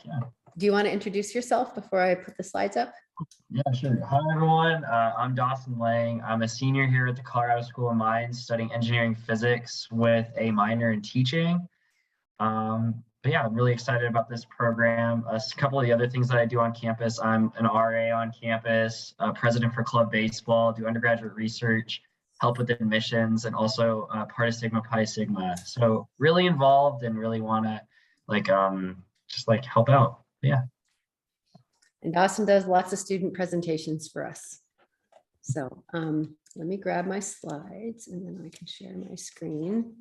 Yeah. Do you want to introduce yourself before I put the slides up? Yeah, sure. Hi, everyone. I'm Dawson Lang. I'm a senior here at the Colorado School of Mines studying engineering physics with a minor in teaching. But yeah, I'm really excited about this program. A couple of the other things that I do on campus, I'm an RA on campus, president for club baseball, do undergraduate research, help with admissions, and also part of Sigma Pi Sigma. So really involved and really want to just help out. Yeah. And Dawson does lots of student presentations for us. So let me grab my slides and then I can share my screen.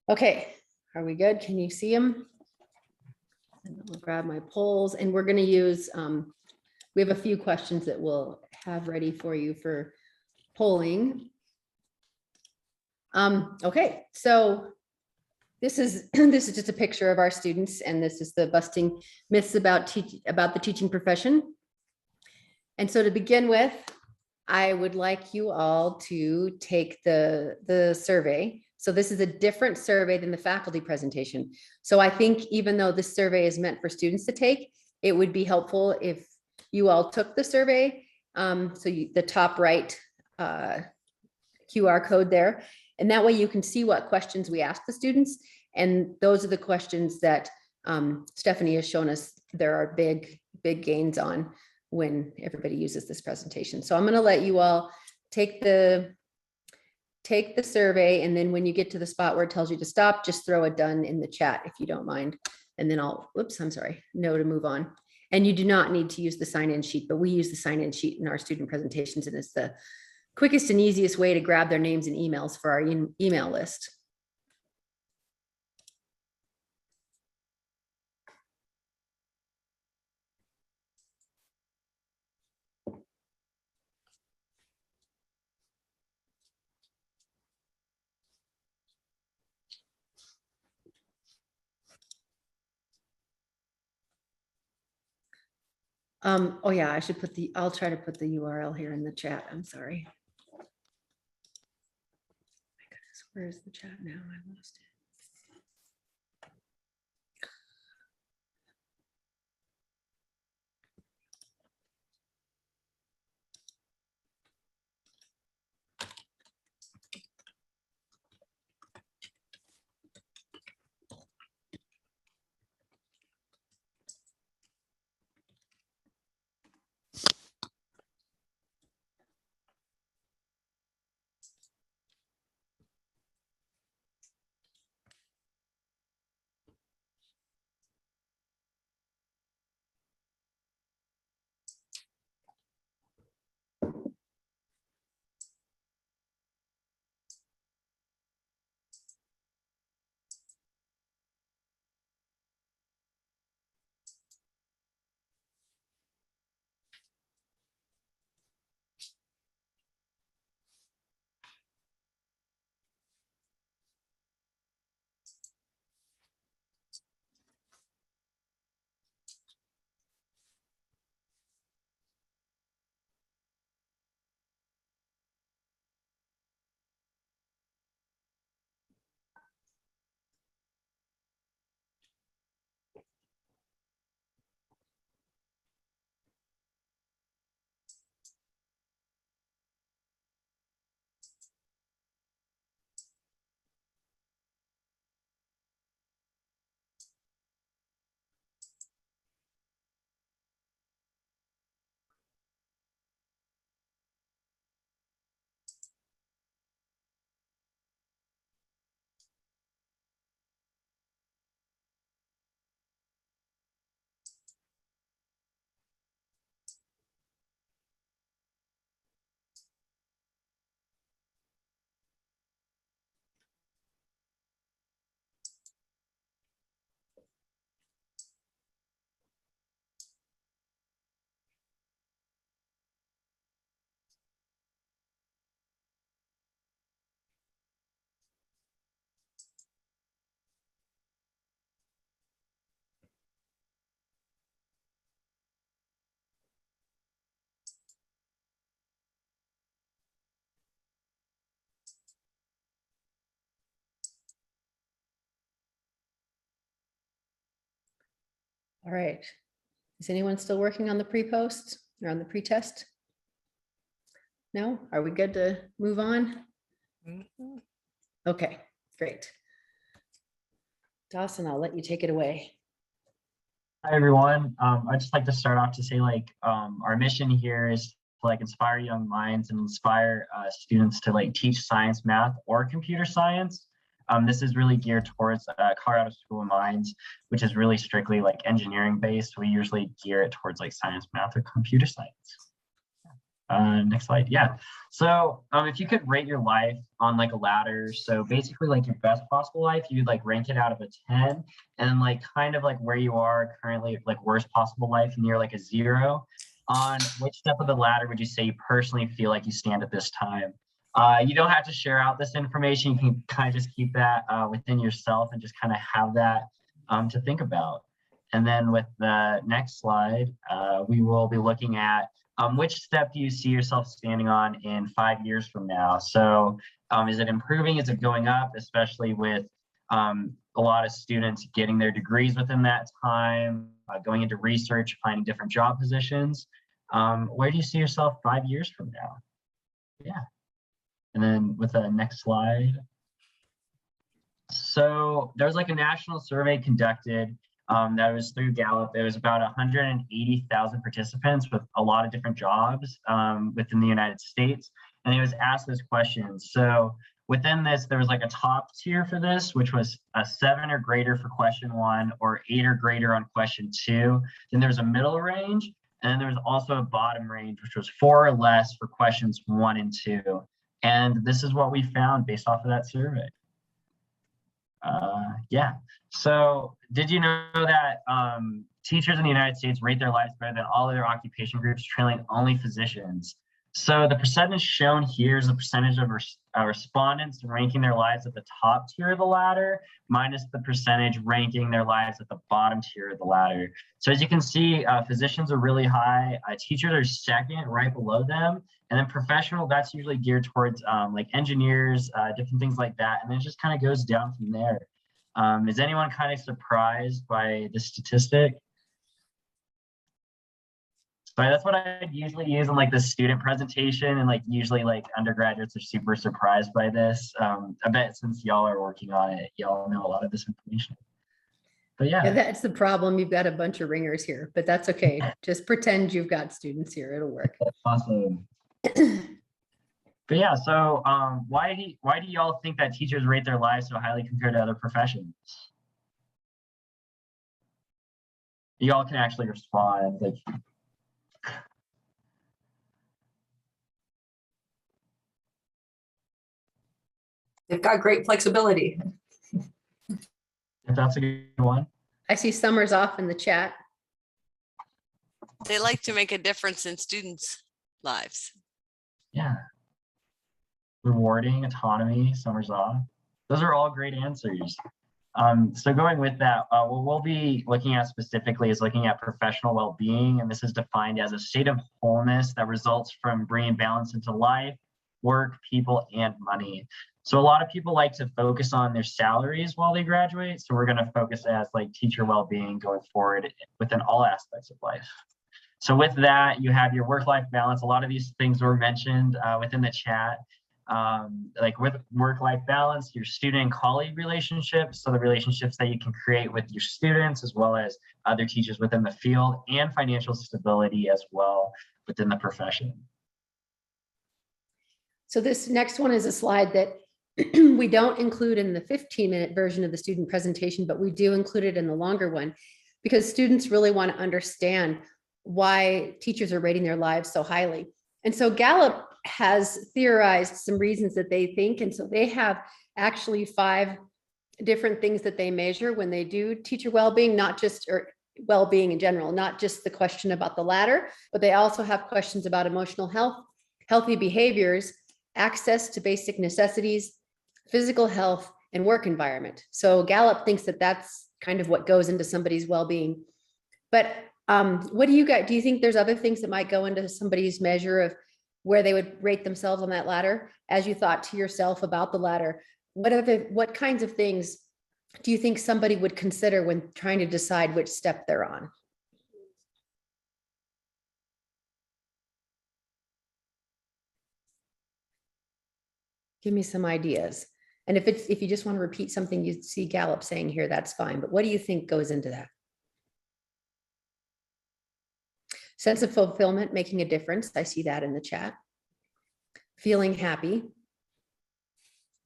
Okay, are we good? Can you see them? And I'll grab my polls and we're going to use, we have a few questions that we'll have ready for you for polling. Okay, so this is just a picture of our students, and this is the busting myths about the teaching profession. And so to begin with, I would like you all to take the survey. So this is a different survey than the faculty presentation. So I think even though this survey is meant for students to take, it would be helpful if you all took the survey. The top right QR code there. And that way you can see what questions we ask the students. And those are the questions that Stephanie has shown us there are big gains on when everybody uses this presentation. So I'm going to let you all take the survey, and then when you get to the spot where it tells you to stop, just throw a done in the chat if you don't mind. And then no to move on. And you do not need to use the sign-in sheet, but we use the sign-in sheet in our student presentations, and it's the quickest and easiest way to grab their names and emails for our email list. Oh yeah, I'll try to put the URL here in the chat. I'm sorry. My goodness, where's the chat now? I lost it. All right. Is anyone still working on the pre-post or on the pre-test? No? Are we good to move on? Mhm. Okay, great. Dawson, I'll let you take it away. Hi, everyone. I'd just like to start off to say our mission here is to inspire young minds and inspire students to teach science, math, or computer science. This is really geared towards Colorado School of Mines, which is really strictly engineering based. We usually gear it towards science, math, or computer science. Next slide. Yeah. So if you could rate your life on a ladder, so basically your best possible life, you'd rank it out of a 10, and then kind of where you are currently, worst possible life, and you're a 0. On which step of the ladder would you say you personally feel like you stand at this time? You don't have to share out this information. You can kind of just keep that within yourself and just kind of have that to think about. And then with the next slide, we will be looking at which step do you see yourself standing on in 5 years from now? So is it improving? Is it going up, especially with a lot of students getting their degrees within that time, going into research, finding different job positions? Where do you see yourself 5 years from now? Yeah. And then with the next slide. So there's a national survey conducted that was through Gallup. It was about 180,000 participants with a lot of different jobs within the United States. And it was asked this question. So within this, there was a top tier for this, which was a 7 or greater for question 1 or 8 or greater on question 2. Then there's a middle range. And then there was also a bottom range, which was 4 or less for questions 1 and 2. And this is what we found based off of that survey. Yeah. So did you know that teachers in the United States rate their lives better than all other occupation groups, trailing only physicians? So the percentage shown here is the percentage of respondents ranking their lives at the top tier of the ladder minus the percentage ranking their lives at the bottom tier of the ladder. So as you can see, physicians are really high. Teachers are second, right below them. And then professional, that's usually geared towards engineers, different things like that. And then it just kind of goes down from there. Is anyone kind of surprised by the statistic? So that's what I usually use in the student presentation, and usually undergraduates are super surprised by this. I bet since y'all are working on it, y'all know a lot of this information. But yeah, that's the problem. You've got a bunch of ringers here, but that's okay. Just pretend you've got students here. It'll work. that's awesome. But yeah, so why do y'all think that teachers rate their lives so highly compared to other professions? Y'all can actually respond. They've got great flexibility. If that's a good one. I see Summer's off in the chat. They like to make a difference in students' lives. Yeah. Rewarding, autonomy, summers off. Those are all great answers. So going with that, what we'll be looking at specifically is looking at professional well-being, and this is defined as a state of wholeness that results from bringing balance into life, work, people, and money. So a lot of people like to focus on their salaries while they graduate, so we're going to focus as teacher well-being going forward within all aspects of life. So with that, you have your work-life balance. A lot of these things were mentioned within the chat. With work-life balance, your student and colleague relationships, so the relationships that you can create with your students as well as other teachers within the field, and financial stability as well within the profession. So this next one is a slide that we don't include in the 15-minute version of the student presentation, but we do include it in the longer one because students really want to understand why teachers are rating their lives so highly. And so Gallup has theorized some reasons that they think, and so they have actually 5 different things that they measure when they do teacher well-being, not just or well-being in general, not just the question about the ladder, but they also have questions about emotional health, healthy behaviors, access to basic necessities, physical health, and work environment. So Gallup thinks that that's kind of what goes into somebody's well-being. But what do you guys, do you think there's other things that might go into somebody's measure of where they would rate themselves on that ladder? As you thought to yourself about the ladder, what kinds of things do you think somebody would consider when trying to decide which step they're on? Give me some ideas. And if you just want to repeat something you see Gallup saying here, that's fine. But what do you think goes into that? Sense of fulfillment, making a difference. I see that in the chat. Feeling happy.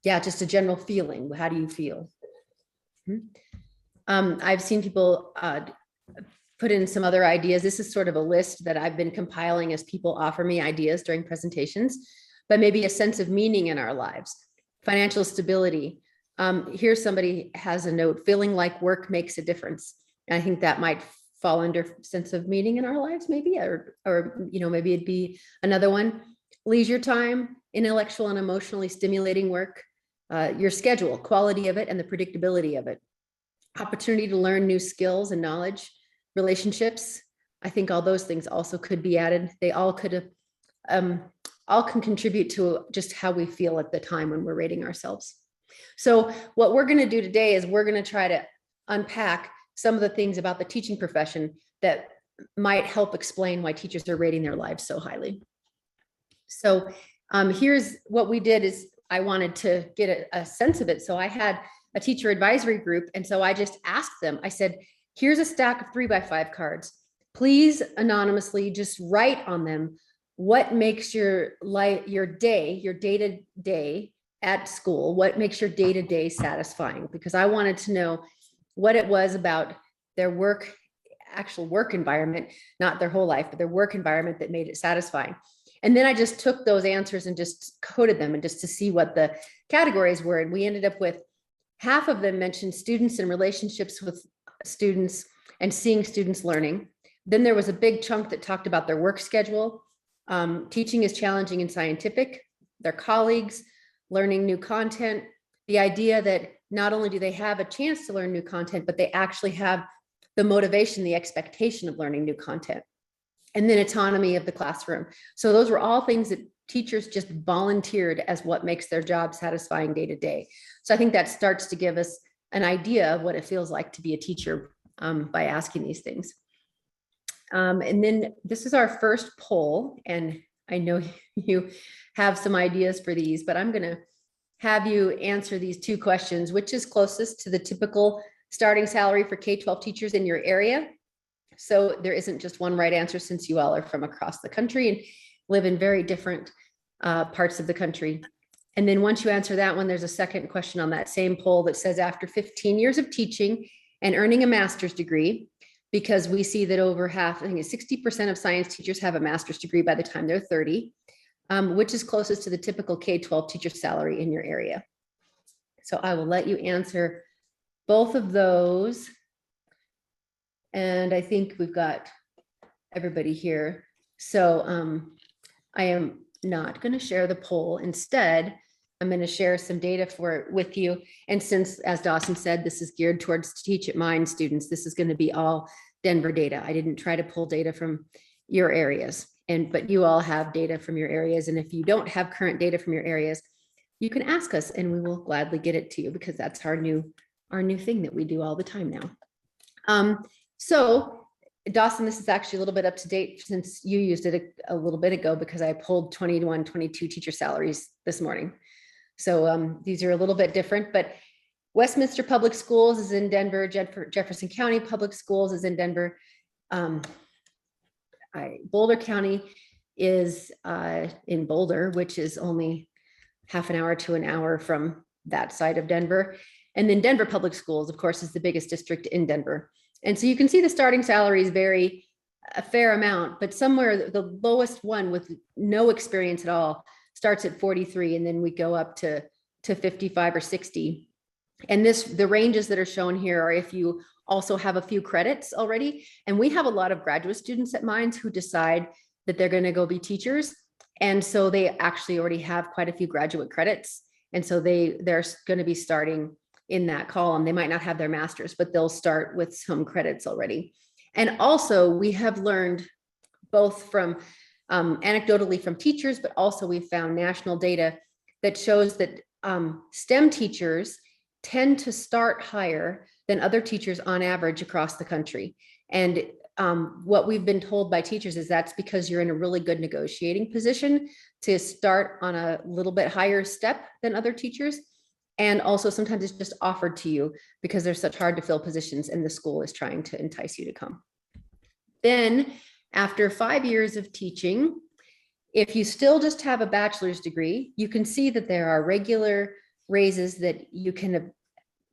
Yeah, just a general feeling. How do you feel? I've seen people put in some other ideas. This is sort of a list that I've been compiling as people offer me ideas during presentations, but maybe a sense of meaning in our lives. Financial stability. Here somebody has a note, feeling like work makes a difference. And I think that might fall under sense of meaning in our lives, maybe, or maybe it'd be another one. Leisure time, intellectual and emotionally stimulating work, your schedule, quality of it, and the predictability of it. Opportunity to learn new skills and knowledge, relationships. I think all those things also could be added. They all could have, all can contribute to just how we feel at the time when we're rating ourselves. So what we're going to do today is we're going to try to unpack some of the things about the teaching profession that might help explain why teachers are rating their lives so highly. So here's what we did is I wanted to get a sense of it. So I had a teacher advisory group. And so I just asked them, I said, here's a stack of 3x5 cards. Please anonymously just write on them what makes your life, your day-to-day at school, what makes your day-to-day satisfying? Because I wanted to know what it was about their actual work environment, not their whole life, but their work environment that made it satisfying. And then I just took those answers and just coded them and just to see what the categories were. And we ended up with half of them mentioned students and relationships with students and seeing students learning. Then there was a big chunk that talked about their work schedule. Teaching is challenging and scientific, their colleagues, learning new content, the idea that not only do they have a chance to learn new content, but they actually have the motivation, the expectation of learning new content, and then autonomy of the classroom. So those were all things that teachers just volunteered as what makes their job satisfying day to day. So I think that starts to give us an idea of what it feels like to be a teacher by asking these things. And then this is our first poll, and I know you have some ideas for these, but I'm going to have you answer these two questions. Which is closest to the typical starting salary for K-12 teachers in your area? So there isn't just one right answer, since you all are from across the country and live in very different parts of the country. And then once you answer that one, there's a second question on that same poll that says, after 15 years of teaching and earning a master's degree, because we see that over half, I think it's 60% of science teachers have a master's degree by the time they're 30, which is closest to the typical K-12 teacher salary in your area. So I will let you answer both of those. And I think we've got everybody here. So I am not going to share the poll. Instead, I'm going to share some data with you. And since, as Dawson said, this is geared towards Teach at Mind students, this is going to be all Denver data. I didn't try to pull data from your areas, but you all have data from your areas. And if you don't have current data from your areas, you can ask us and we will gladly get it to you, because that's our new thing that we do all the time now. So Dawson, this is actually a little bit up to date since you used it a little bit ago, because I pulled 21, 22 teacher salaries this morning. So these are a little bit different, but Westminster Public Schools is in Denver. Jefferson County Public Schools is in Denver. Boulder County is in Boulder, which is only half an hour to an hour from that side of Denver. And then Denver Public Schools, of course, is the biggest district in Denver. And so you can see the starting salaries vary a fair amount, but somewhere the lowest one with no experience at all starts at 43, and then we go up to 55 or 60. And the ranges that are shown here are if you also have a few credits already. And we have a lot of graduate students at Mines who decide that they're going to go be teachers. And so they actually already have quite a few graduate credits. And so they're going to be starting in that column. They might not have their master's, but they'll start with some credits already. And also we have learned both from anecdotally from teachers, but also we found national data that shows that STEM teachers tend to start higher than other teachers on average across the country. And what we've been told by teachers is that's because you're in a really good negotiating position to start on a little bit higher step than other teachers. And also sometimes it's just offered to you because they're such hard to fill positions and the school is trying to entice you to come. Then after 5 years of teaching, if you still just have a bachelor's degree, you can see that there are regular raises that you can,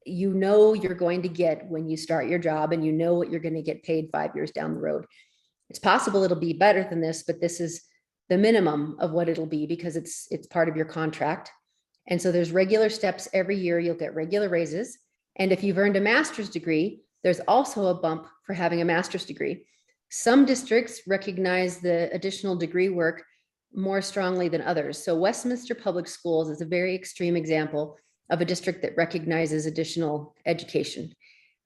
you're going to get when you start your job, and you know what you're going to get paid 5 years down the road. It's possible it'll be better than this, but this is the minimum of what it'll be because it's part of your contract. And so there's regular steps every year. You'll get regular raises. And if you've earned a master's degree, there's also a bump for having a master's degree. Some districts recognize the additional degree work more strongly than others. So Westminster Public Schools is a very extreme example of a district that recognizes additional education.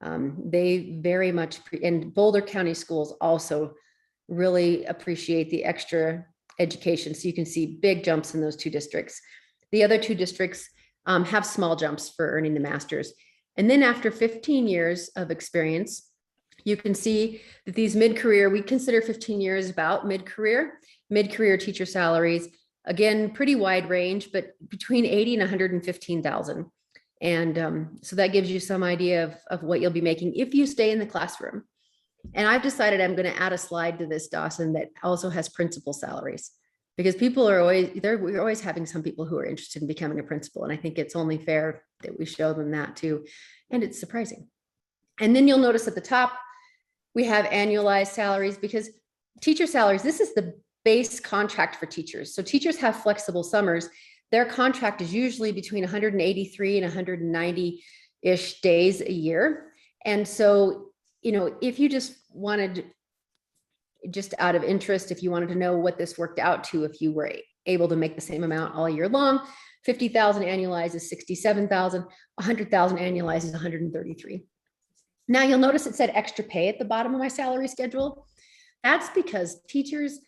They very much, and Boulder County Schools also really appreciate the extra education. So you can see big jumps in those two districts. The other two districts have small jumps for earning the master's. And then after 15 years of experience, you can see that these mid-career, we consider 15 years about mid-career teacher salaries, again, pretty wide range, but between 80 and 115,000. And so that gives you some idea of what you'll be making if you stay in the classroom. And I've decided I'm going to add a slide to this, Dawson, that also has principal salaries, because people are we're always having some people who are interested in becoming a principal. And I think it's only fair that we show them that too. And it's surprising. And then you'll notice at the top, we have annualized salaries, because teacher salaries, this is the base contract for teachers. So teachers have flexible summers. Their contract is usually between 183 and 190-ish days a year. And so, you know, if you just wanted, just out of interest, if you wanted to know what this worked out to, if you were able to make the same amount all year long, 50,000 annualized is 67,000, 100,000 annualized is 133. Now you'll notice it said extra pay at the bottom of my salary schedule. That's because teachers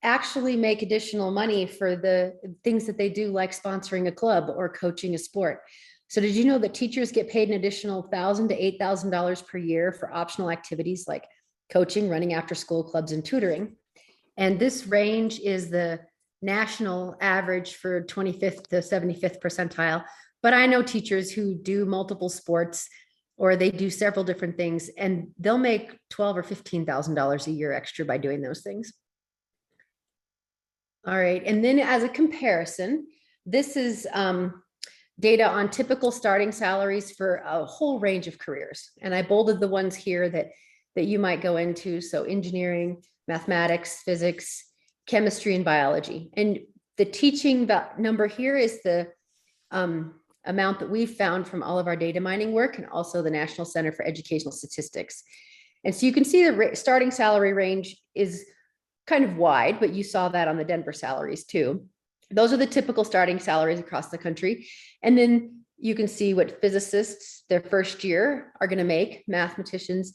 actually make additional money for the things that they do, like sponsoring a club or coaching a sport. So did you know that teachers get paid an additional $1,000 to $8,000 per year for optional activities like coaching, running after school clubs, and tutoring? And this range is the national average for 25th to 75th percentile. But I know teachers who do multiple sports, or they do several different things, and they'll make $12,000 or $15,000 a year extra by doing those things. All right, and then as a comparison, this is data on typical starting salaries for a whole range of careers. And I bolded the ones here that you might go into. So engineering, mathematics, physics, chemistry, and biology. And the teaching number here is the amount that we've found from all of our data mining work, and also the National Center for Educational Statistics. And so you can see the starting salary range is kind of wide, but you saw that on the Denver salaries too. Those are the typical starting salaries across the country. And then you can see what physicists, their first year, are going to make, mathematicians,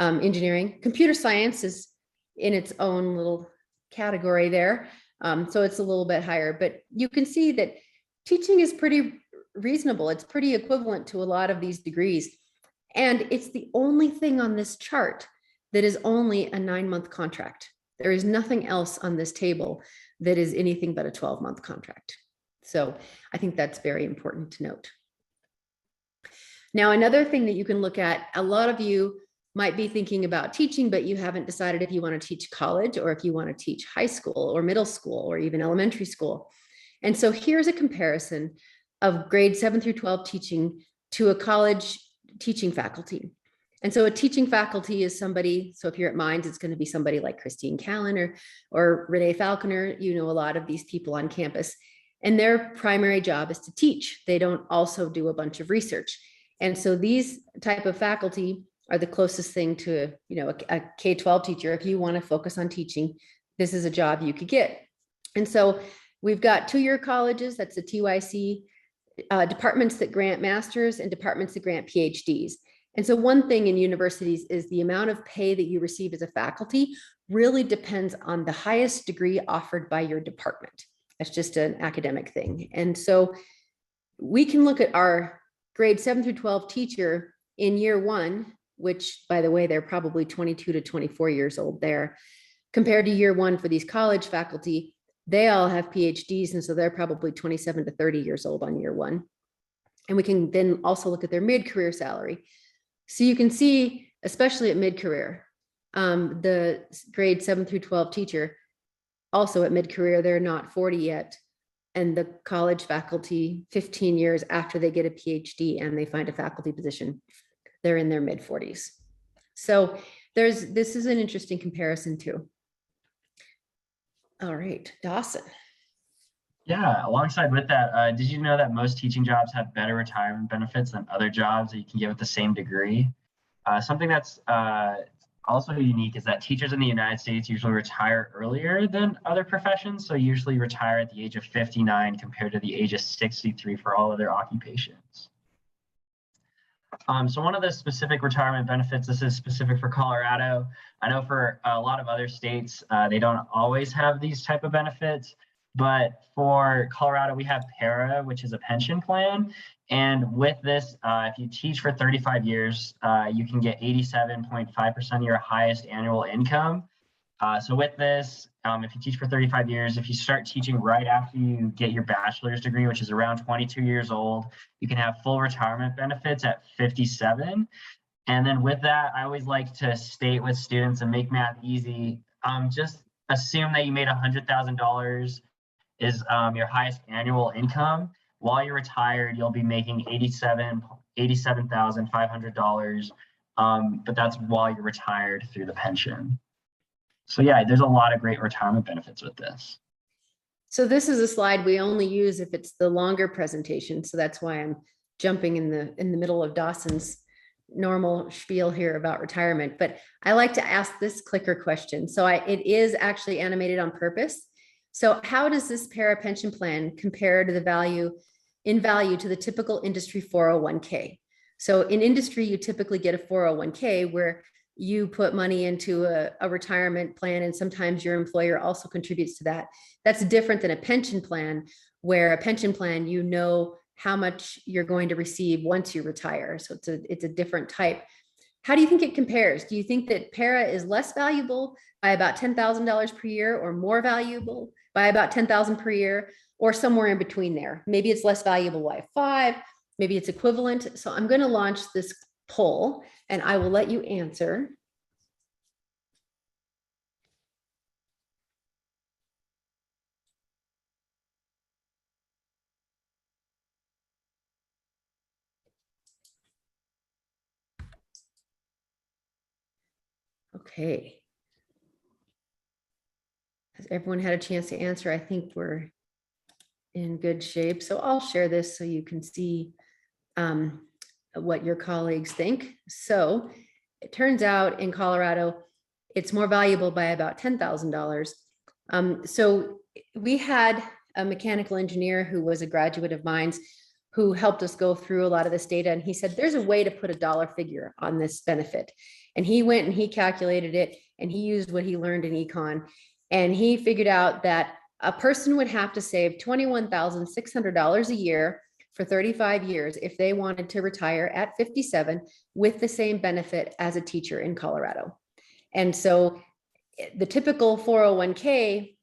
engineering. Computer science is in its own little category there. So it's a little bit higher, but you can see that teaching is pretty reasonable. It's pretty equivalent to a lot of these degrees. And it's the only thing on this chart that is only a 9-month contract. There is nothing else on this table that is anything but a 12-month contract. So I think that's very important to note. Now, another thing that you can look at, a lot of you might be thinking about teaching, but you haven't decided if you want to teach college, or if you want to teach high school or middle school or even elementary school. And so here's a comparison of grade 7 through 12 teaching to a college teaching faculty. And so a teaching faculty is somebody, so if you're at Mines, it's going to be somebody like Christine Callan or Renee Falconer. You know a lot of these people on campus, and their primary job is to teach. They don't also do a bunch of research. And so these type of faculty are the closest thing to, you know, a K-12 teacher. If you want to focus on teaching, this is a job you could get. And so we've got 2-year colleges, that's the TYC, departments that grant masters, and departments that grant PhDs. And so one thing in universities is the amount of pay that you receive as a faculty really depends on the highest degree offered by your department. That's just an academic thing. And so we can look at our grade 7 through 12 teacher in year one, which by the way, they're probably 22 to 24 years old there, compared to year one for these college faculty, they all have PhDs. And so they're probably 27 to 30 years old on year one. And we can then also look at their mid-career salary. So you can see, especially at mid-career, the grade 7 through 12 teacher, also at mid-career, they're not 40 yet. And the college faculty, 15 years after they get a PhD and they find a faculty position, they're in their mid-40s. So this is an interesting comparison too. All right, Dawson. Yeah, alongside with that, did you know that most teaching jobs have better retirement benefits than other jobs that you can get with the same degree? Something that's also unique is that teachers in the United States usually retire earlier than other professions. So usually retire at the age of 59 compared to the age of 63 for all other occupations. So one of the specific retirement benefits, this is specific for Colorado. I know for a lot of other states, they don't always have these type of benefits. But for Colorado, we have PARA, which is a pension plan. And with this, if you teach for 35 years, you can get 87.5% of your highest annual income. So with this, if you teach for 35 years, if you start teaching right after you get your bachelor's degree, which is around 22 years old, you can have full retirement benefits at 57. And then with that, I always like to state with students and make math easy. Just assume that you made $100,000 is your highest annual income. While you're retired, you'll be making $87,500. But that's while you're retired through the pension. So yeah, there's a lot of great retirement benefits with this. So this is a slide we only use if it's the longer presentation. So that's why I'm jumping in the middle of Dawson's normal spiel here about retirement. But I like to ask this clicker question. So it is actually animated on purpose. So how does this PARA pension plan compare to the value to the typical industry 401k? So in industry, you typically get a 401k where you put money into a retirement plan, and sometimes your employer also contributes to that. That's different than a pension plan, where a pension plan, you know how much you're going to receive once you retire. So it's a different type. How do you think it compares? Do you think that PARA is less valuable by about $10,000 per year, or more valuable by about $10,000 per year, or somewhere in between there? Maybe it's less valuable by 5, maybe it's equivalent. So I'm going to launch this poll and I will let you answer. Okay. Has everyone had a chance to answer? I think we're in good shape. So I'll share this so you can see what your colleagues think. So it turns out in Colorado, it's more valuable by about $10,000. So we had a mechanical engineer who was a graduate of mine who helped us go through a lot of this data. And he said, there's a way to put a dollar figure on this benefit. And he went and he calculated it, and he used what he learned in econ. And he figured out that a person would have to save $21,600 a year for 35 years if they wanted to retire at 57 with the same benefit as a teacher in Colorado. And so the typical 401k,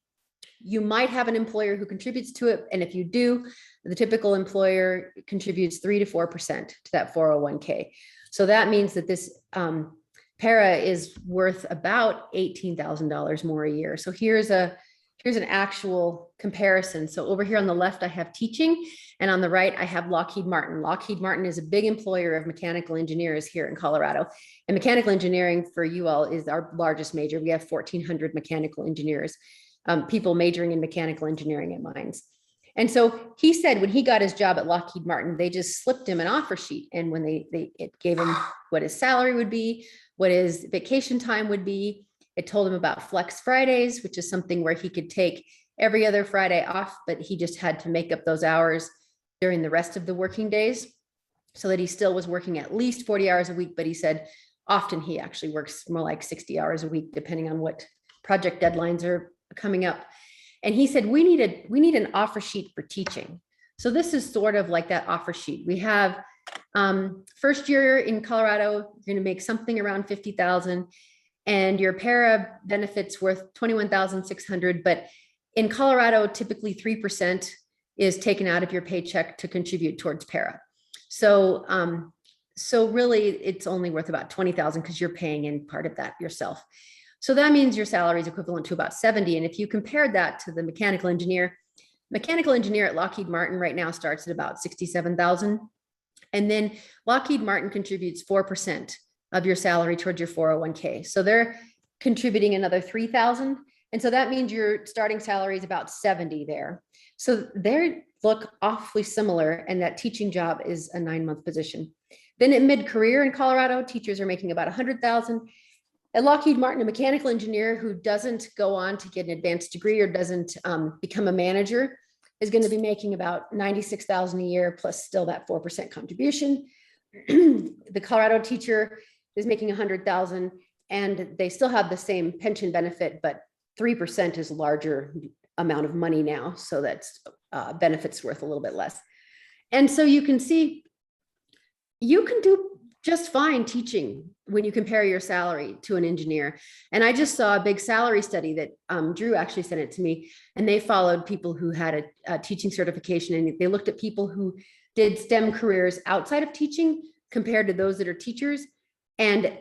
you might have an employer who contributes to it. And if you do, the typical employer contributes 3 to 4% to that 401k. So that means that this PARA is worth about $18,000 more a year. So here's an actual comparison. So over here on the left, I have teaching, and on the right, I have Lockheed Martin. Lockheed Martin is a big employer of mechanical engineers here in Colorado. And mechanical engineering for you all is our largest major. We have 1,400 mechanical engineers, people majoring in mechanical engineering at mines. And so he said when he got his job at Lockheed Martin, they just slipped him an offer sheet. And when it gave him what his salary would be, what his vacation time would be. It told him about Flex Fridays, which is something where he could take every other Friday off, but he just had to make up those hours during the rest of the working days so that he still was working at least 40 hours a week. But he said often he actually works more like 60 hours a week, depending on what project deadlines are coming up. And he said, we need an offer sheet for teaching. So this is sort of like that offer sheet. We have First year in Colorado, you're going to make something around 50,000, and your para benefits worth 21,600. But in Colorado, typically 3% is taken out of your paycheck to contribute towards para. So, so really, it's only worth about 20,000 because you're paying in part of that yourself. So that means your salary is equivalent to about 70. And if you compared that to the mechanical engineer at Lockheed Martin right now starts at about 67,000. And then Lockheed Martin contributes 4% of your salary towards your 401k. So they're contributing another 3,000. And so that means your starting salary is about 70 there. So they look awfully similar. And that teaching job is a 9-month position. Then at mid-career in Colorado, teachers are making about 100,000. At Lockheed Martin, a mechanical engineer who doesn't go on to get an advanced degree or doesn't become a manager is going to be making about 96,000 a year, plus still that 4% contribution. The Colorado teacher is making 100,000, and they still have the same pension benefit, but 3% is a larger amount of money now. So that's benefits worth a little bit less. And so you can see, you can do just fine teaching when you compare your salary to an engineer. And I just saw a big salary study that Drew actually sent it to me, and they followed people who had a teaching certification, and they looked at people who did STEM careers outside of teaching compared to those that are teachers. And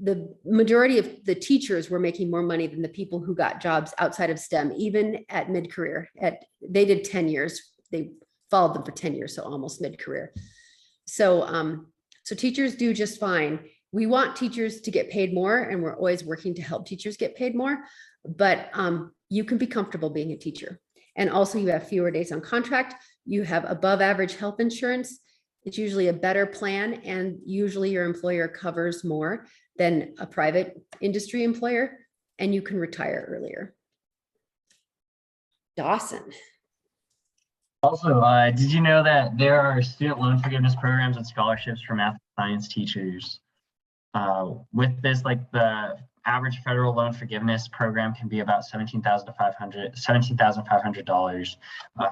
the majority of the teachers were making more money than the people who got jobs outside of STEM, even at mid-career. They did 10 years. They followed them for 10 years, so almost mid-career. So, so teachers do just fine. We want teachers to get paid more, and we're always working to help teachers get paid more, but you can be comfortable being a teacher. And also you have fewer days on contract. You have above average health insurance. It's usually a better plan, and usually your employer covers more than a private industry employer, and you can retire earlier. Dawson. Also, did you know that there are student loan forgiveness programs and scholarships for math and science teachers? With this, like the average federal loan forgiveness program can be about $17,500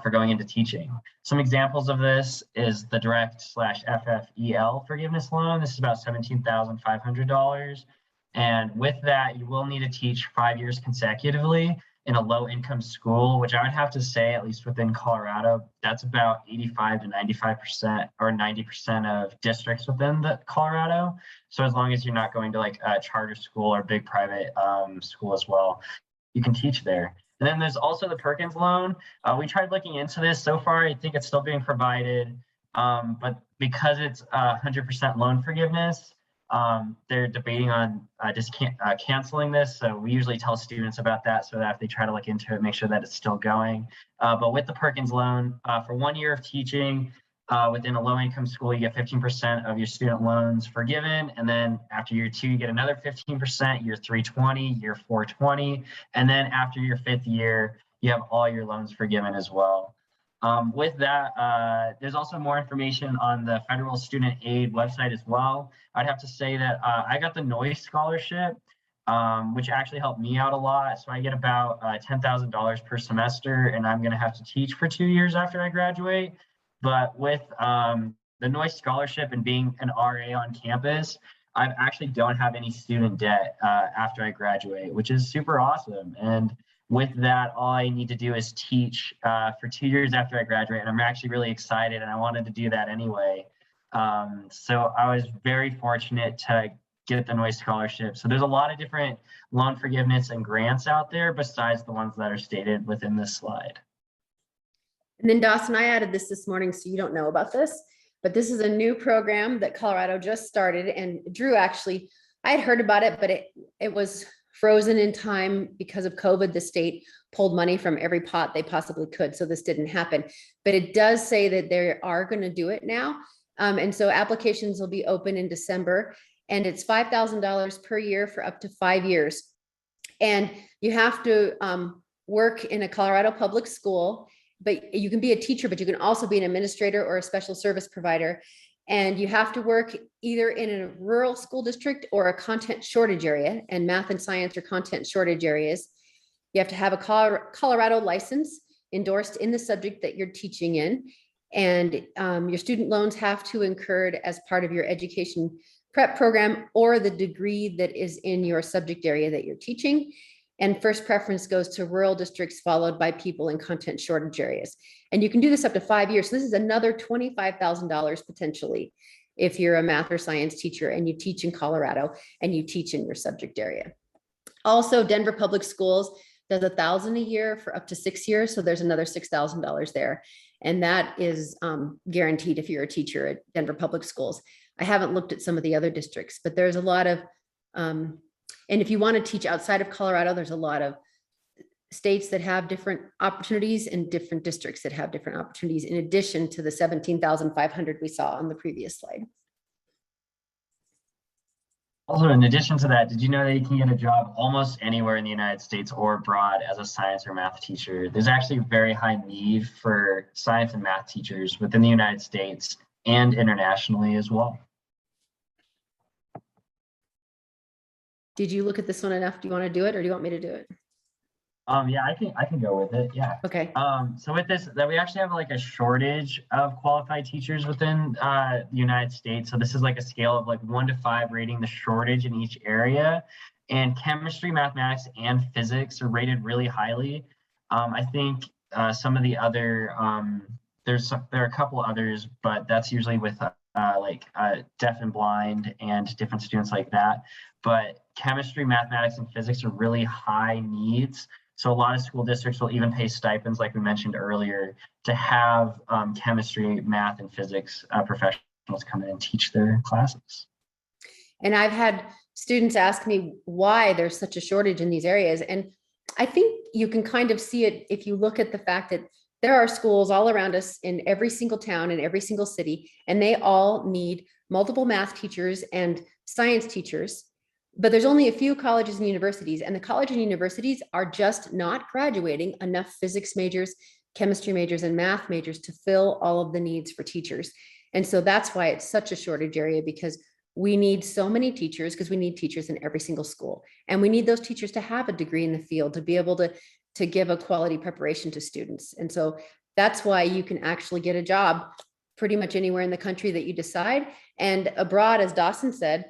for going into teaching. Some examples of this is the direct/FFEL forgiveness loan. This is about $17,500. And with that, you will need to teach 5 years consecutively in a low income school, which I would have to say, at least within Colorado, that's about 85 to 95% or 90% of districts within the Colorado. So as long as you're not going to like a charter school or big private school as well, you can teach there. And then there's also the Perkins loan. We tried looking into this. So far, I think it's still being provided, but because it's 100% loan forgiveness, they're debating on just canceling this. So we usually tell students about that so that if they try to look into it, make sure that it's still going. But with the Perkins loan, for 1 year of teaching within a low income school, you get 15% of your student loans forgiven. And then after year 2, you get another 15%, year 3, 20, year 4, 20. And then after your 5th year, you have all your loans forgiven as well. With that, there's also more information on the federal student aid website as well. I'd have to say that I got the Noise scholarship, which actually helped me out a lot. So I get about $10,000 per semester, and I'm going to have to teach for 2 years after I graduate. But with the Noise scholarship and being an RA on campus, I actually don't have any student debt after I graduate, which is super awesome. And with that, all I need to do is teach for 2 years after I graduate, and I'm actually really excited, and I wanted to do that anyway. So I was very fortunate to get the Noise scholarship. So there's a lot of different loan forgiveness and grants out there besides the ones that are stated within this slide. And then Dawson, I added this morning, so you don't know about this, but this is a new program that Colorado just started. And Drew, actually, I had heard about it, but it was frozen in time because of COVID. The state pulled money from every pot they possibly could, so this didn't happen. But it does say that they are going to do it now. And so applications will be open in December, and it's $5,000 per year for up to 5 years. And you have to work in a Colorado public school, but you can be a teacher, but you can also be an administrator or a special service provider. And you have to work either in a rural school district or a content shortage area, and math and science are content shortage areas. You have to have a Colorado license endorsed in the subject that you're teaching in. And your student loans have to incurred as part of your education prep program or the degree that is in your subject area that you're teaching. And first preference goes to rural districts, followed by people in content shortage areas. And you can do this up to 5 years. So this is another $25,000 potentially if you're a math or science teacher and you teach in Colorado and you teach in your subject area. Also, Denver Public Schools does $1,000 a year for up to 6 years. So there's another $6,000 there. And that is guaranteed if you're a teacher at Denver Public Schools. I haven't looked at some of the other districts, but there's a lot of, and if you want to teach outside of Colorado, there's a lot of states that have different opportunities and different districts that have different opportunities in addition to the 17,500 we saw on the previous slide. Also, in addition to that, did you know that you can get a job almost anywhere in the United States or abroad as a science or math teacher? There's actually a very high need for science and math teachers within the United States and internationally as well. Did you look at this one enough? Do you want to do it or do you want me to do it? Yeah, I can go with it. Yeah. Okay. So with this, that we actually have like a shortage of qualified teachers within the United States. So this is like a scale of like 1 to 5 rating the shortage in each area. And chemistry, mathematics, and physics are rated really highly. I think some of the other there are a couple others, but that's usually with deaf and blind and different students like that. But chemistry, mathematics, and physics are really high needs. So a lot of school districts will even pay stipends, like we mentioned earlier, to have chemistry, math, and physics professionals come in and teach their classes. And I've had students ask me why there's such a shortage in these areas. And I think you can kind of see it if you look at the fact that there are schools all around us in every single town, in every single city, and they all need multiple math teachers and science teachers. But there's only a few colleges and universities, and the colleges and universities are just not graduating enough physics majors, chemistry majors, and math majors to fill all of the needs for teachers. And so that's why it's such a shortage area, because we need so many teachers, because we need teachers in every single school. And we need those teachers to have a degree in the field to be able to give a quality preparation to students. And so that's why you can actually get a job pretty much anywhere in the country that you decide. And abroad, as Dawson said,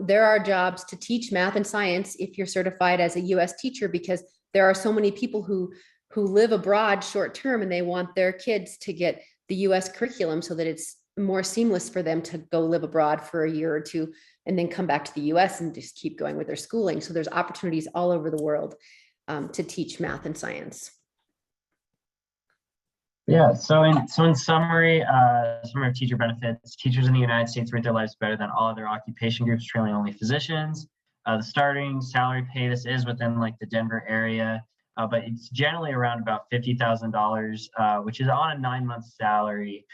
there are jobs to teach math and science if you're certified as a US teacher, because there are so many people who live abroad short term and they want their kids to get the US curriculum so that it's more seamless for them to go live abroad for a year or two and then come back to the US and just keep going with their schooling. So there's opportunities all over the world to teach math and science. Yeah, so in summary, summary of teacher benefits, teachers in the United States rate their lives better than all other occupation groups, trailing only physicians. The starting salary pay, this is within like the Denver area, but it's generally around about $50,000, which is on a 9-month salary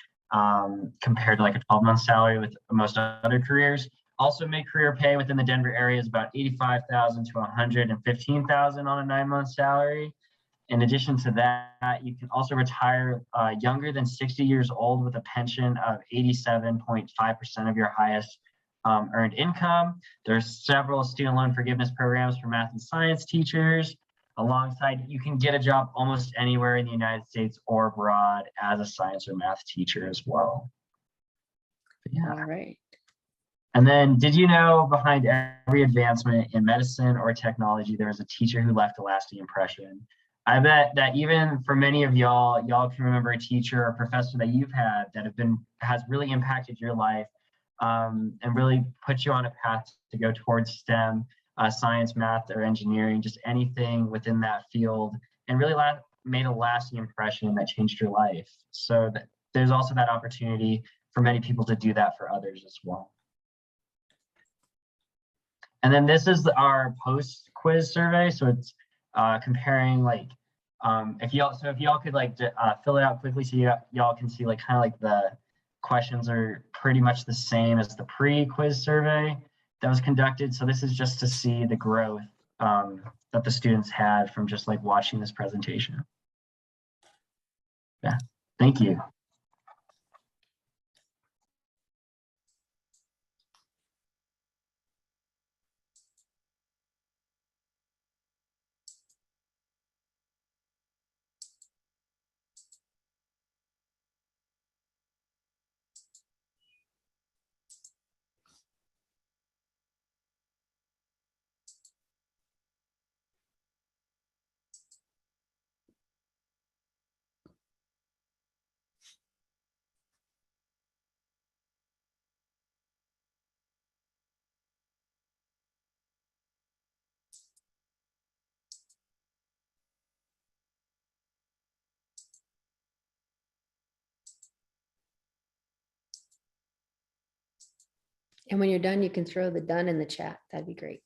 compared to like a 12-month salary with most other careers. Also, mid-career pay within the Denver area is about $85,000 to $115,000 on a 9-month salary. In addition to that, you can also retire younger than 60 years old with a pension of 87.5% of your highest earned income. There's several student loan forgiveness programs for math and science teachers. Alongside, you can get a job almost anywhere in the United States or abroad as a science or math teacher as well. But yeah. All right. And then, did you know behind every advancement in medicine or technology, there is a teacher who left a lasting impression? I bet that even for many of y'all can remember a teacher or professor that you've had that has really impacted your life and really put you on a path to go towards STEM, science, math, or engineering, just anything within that field, and really made a lasting impression that changed your life. So there's also that opportunity for many people to do that for others as well. And then this is our post-quiz survey. So it's comparing like if y'all could like fill it out quickly so y'all can see like kind of like the questions are pretty much the same as the pre-quiz survey that was conducted. So this is just to see the growth that the students had from just like watching this presentation. Yeah, thank you. And when you're done, you can throw the done in the chat. That'd be great.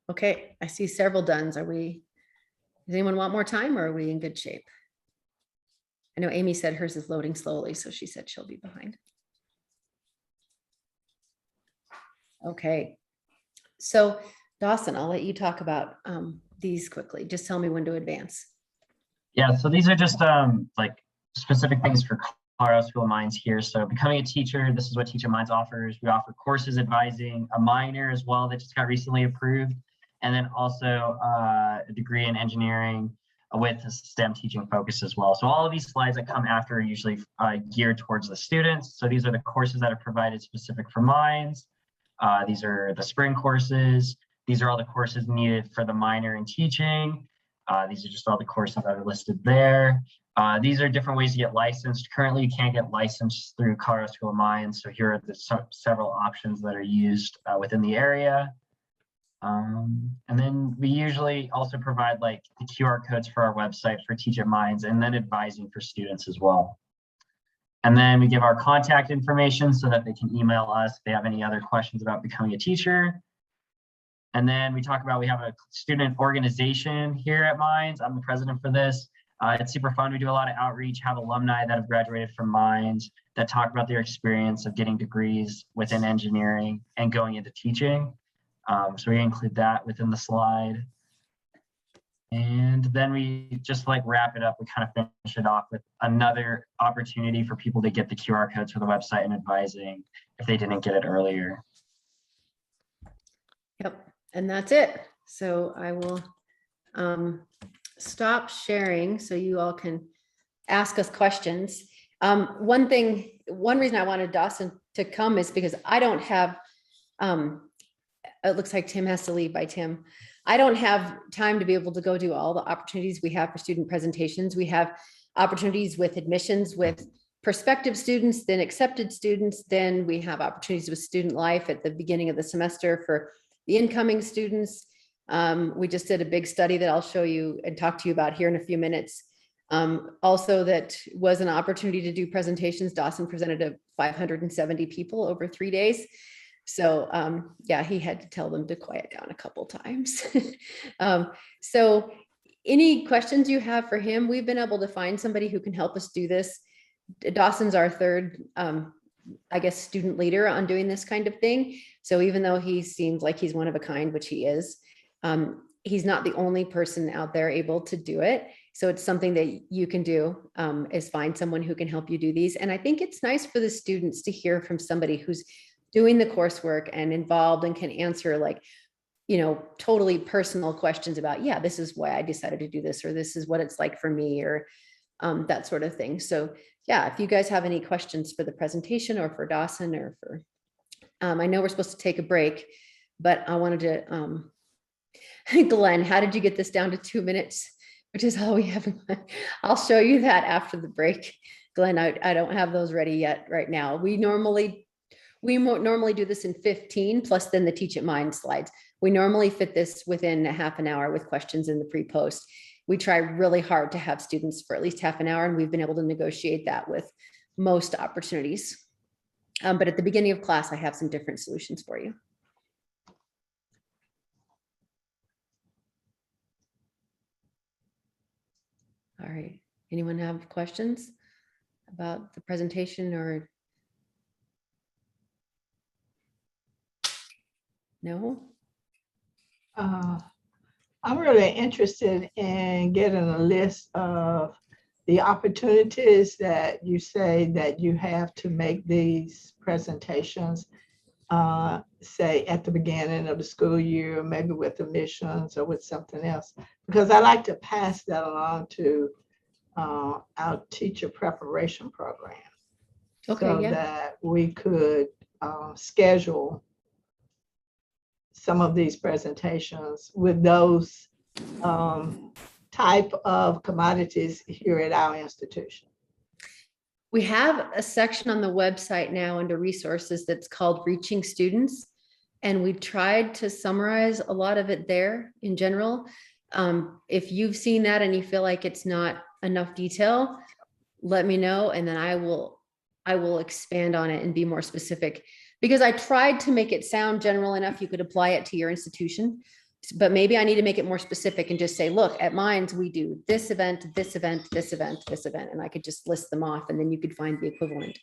Okay, I see several dones. Does anyone want more time or are we in good shape? I know Amy said hers is loading slowly, so she said she'll be behind. Okay, so Dawson, I'll let you talk about these quickly. Just tell me when to advance. Yeah, so these are just like specific things for Colorado School of Mines here. So becoming a teacher, this is what Teach of Mines offers. We offer courses advising, a minor as well that just got recently approved, and then also a degree in engineering with a STEM teaching focus as well. So all of these slides that come after are usually geared towards the students. So these are the courses that are provided specific for mines. These are the spring courses. These are all the courses needed for the minor in teaching. These are just all the courses that are listed there. These are different ways to get licensed. Currently, you can't get licensed through Colorado School of Mines. So here are the several options that are used within the area. And then we usually also provide like the QR codes for our website for Teach at Mines and then advising for students as well. And then we give our contact information so that they can email us if they have any other questions about becoming a teacher. And then we talk about, we have a student organization here at Mines. I'm the president for this. It's super fun. We do a lot of outreach, have alumni that have graduated from Mines that talk about their experience of getting degrees within engineering and going into teaching. So we include that within the slide. And then we just like wrap it up. We kind of finish it off with another opportunity for people to get the QR codes for the website and advising if they didn't get it earlier. Yep, and that's it. So I will stop sharing so you all can ask us questions. One reason I wanted Dawson to come is because I don't have, it looks like Tim has to leave. By Tim. I don't have time to be able to go do all the opportunities we have for student presentations. We have opportunities with admissions with prospective students, then accepted students. Then we have opportunities with student life at the beginning of the semester for the incoming students. We just did a big study that I'll show you and talk to you about here in a few minutes. Also, that was an opportunity to do presentations. Dawson presented to 570 people over 3 days. So yeah, he had to tell them to quiet down a couple times. So any questions you have for him, we've been able to find somebody who can help us do this. Dawson's our third, I guess, student leader on doing this kind of thing. So even though he seems like he's one of a kind, which he is, he's not the only person out there able to do it. So it's something that you can do, is find someone who can help you do these. And I think it's nice for the students to hear from somebody who's doing the coursework and involved and can answer, like, you know, totally personal questions about, yeah, this is why I decided to do this, or this is what it's like for me, or that sort of thing. So yeah, if you guys have any questions for the presentation or for Dawson or for, I know we're supposed to take a break, but I wanted to, Glenn, how did you get this down to 2 minutes which is all we have. I'll show you that after the break. Glenn, I don't have those ready yet right now. We normally do this in 15 plus then the Teach It Mind slides. We normally fit this within a half an hour with questions in the pre-post. We try really hard to have students for at least half an hour, and we've been able to negotiate that with most opportunities. But at the beginning of class, I have some different solutions for you. All right. Anyone have questions about the presentation or? No? I'm really interested in getting a list of the opportunities that you say that you have to make these presentations, say at the beginning of the school year, maybe with admissions or with something else, because I like to pass that along to our teacher preparation program. Okay, So yeah. that we could schedule some of these presentations with those type of commodities here at our institution. We have a section on the website now under resources that's called Reaching Students. And we tried to summarize a lot of it there in general. If you've seen that and you feel like it's not enough detail, let me know. And then I will expand on it and be more specific, because I tried to make it sound general enough you could apply it to your institution. But maybe I need to make it more specific and just say, look, at Minds, we do this event, this event, this event, this event. And I could just list them off and then you could find the equivalent.